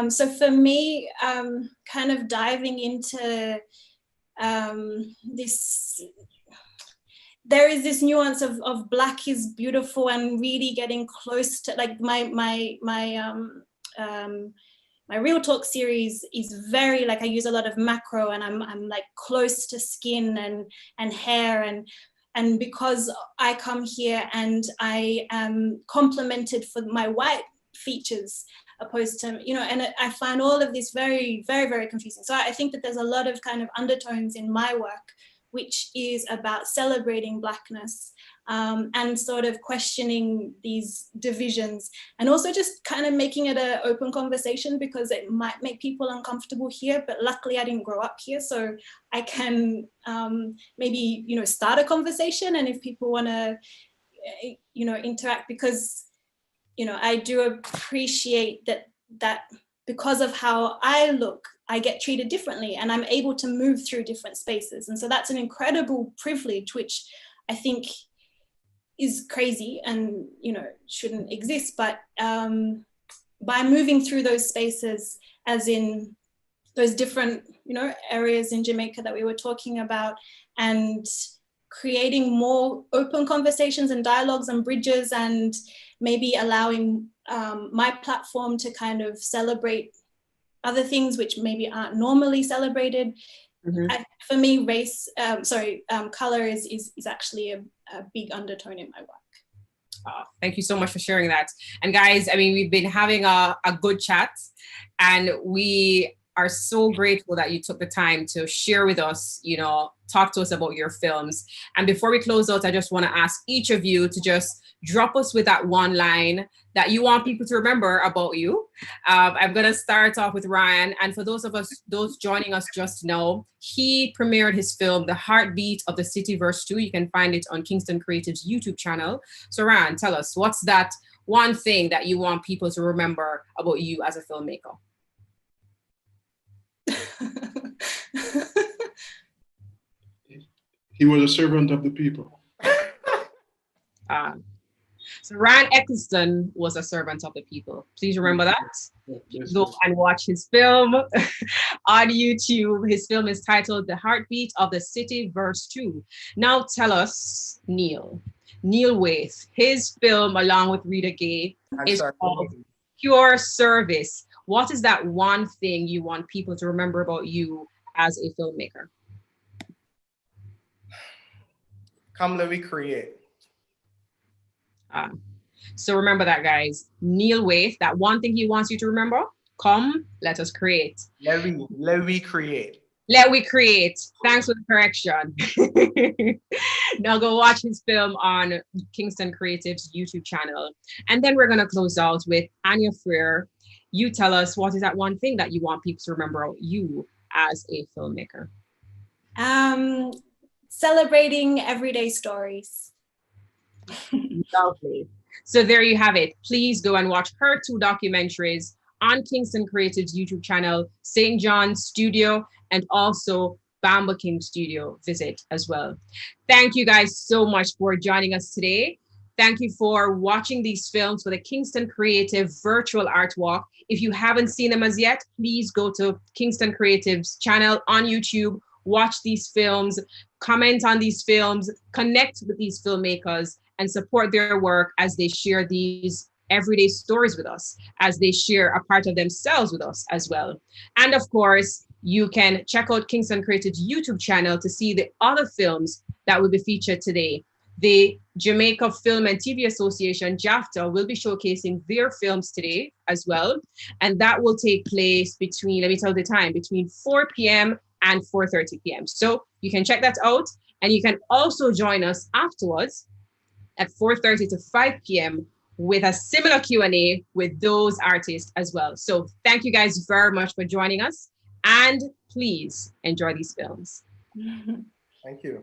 So for me, kind of diving into there is this nuance of Black is beautiful, and really getting close to, like, my Real Talk series is very, like, I use a lot of macro, and I'm like close to skin and hair, and because I come here and I am complimented for my white features, opposed to, and I find all of this very, very, very confusing. So I think that there's a lot of kind of undertones in my work which is about celebrating Blackness and sort of questioning these divisions, and also just kind of making it an open conversation, because it might make people uncomfortable here, but luckily I didn't grow up here, so I can maybe, you know, start a conversation, and if people want to, you know, interact, because, you know, I do appreciate that because of how I look, I get treated differently, and I'm able to move through different spaces. And so that's an incredible privilege, which I think is crazy and, you know, shouldn't exist. But by moving through those spaces, as in those different, you know, areas in Jamaica that we were talking about, and creating more open conversations and dialogues and bridges, and maybe allowing my platform to kind of celebrate other things which maybe aren't normally celebrated. For me, color is actually a big undertone in my work. Thank you so much for sharing that. And guys, I mean, we've been having a good chat, and we are so grateful that you took the time to share with us, you know, talk to us about your films. And before we close out, I just want to ask each of you to just drop us with that one line that you want people to remember about you. I'm going to start off with Ryan. And for those joining us just now, he premiered his film, The Heartbeat of the City Verse 2. You can find it on Kingston Creative's YouTube channel. So Ryan, tell us, what's that one thing that you want people to remember about you as a filmmaker? He was a servant of the people. So Ryan Eccleston was a servant of the people. Please remember that. Yes, Go and watch his film on YouTube. His film is titled The Heartbeat of the City Verse 2. Now tell us, Neil Waith, his film along with Rita Gay is called Pure Service. What is that one thing you want people to remember about you as a filmmaker? Come, let me create. So remember that, guys. Neil Waith, that one thing he wants you to remember: come, let us create. Let we create. Let we create. Thanks for the correction. Now go watch his film on Kingston Creative's YouTube channel. And then we're going to close out with Anya Freer. You tell us, what is that one thing that you want people to remember about you as a filmmaker? Celebrating everyday stories. Lovely. So there you have it. Please go and watch her 2 documentaries on Kingston Creative's YouTube channel, St. John's Studio, and also Bamba King Studio. Visit as well. Thank you guys so much for joining us today. Thank you for watching these films for the Kingston Creative Virtual Artwalk. If you haven't seen them as yet, please go to Kingston Creative's channel on YouTube, watch these films, comment on these films, connect with these filmmakers, and support their work as they share these everyday stories with us, as they share a part of themselves with us as well. And of course, you can check out Kingston Creative's YouTube channel to see the other films that will be featured today. The Jamaica Film and TV Association, JAFTA, will be showcasing their films today as well. And that will take place between, let me tell you the time, between 4 p.m. and 4:30 p.m. So you can check that out. And you can also join us afterwards at 4:30 to 5 p.m. with a similar Q&A with those artists as well. So thank you guys very much for joining us, and please enjoy these films. Thank you.